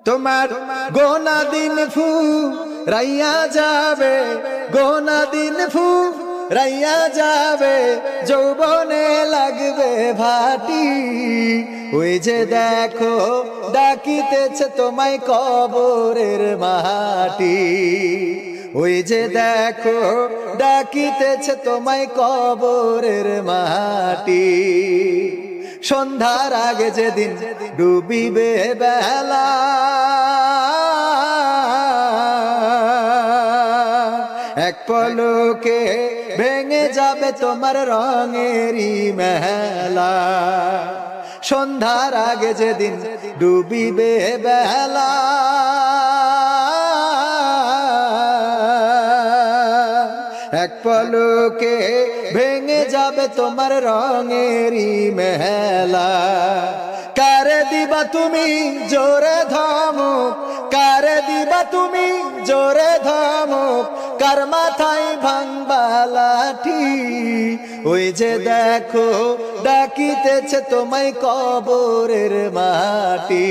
তোমার গোনা দিন ফু রাইয়া যাবে, গোনা দিন ফু রাইয়া যাবে, যৌবনে লাগবে ভাটি। ওই যে দেখো ডাকিতেছে তোমায় কবরের মাটি, ওই যে দেখো ডাকিতেছে তোমায় কবরের মাটি। সন্ধ্যার আগে যেদিন ডুবিবে বেলা, এক পলকে ভেঙে যাবে তোমার রঙেরই মেলা। সন্ধ্যার আগে যেদিন ডুবিবে বেলা, এক পলকে ভেঙে যাবে তোমার রঙেরই মেলা। কারে দিবা তুমি জোরে ধমক, কারে দিবা তুমি জোরে ধমক, কার মাথায় ভাঙবা লাঠি। ওই যে দেখো ডাকিতেছে তোমায় কবরের মাটি।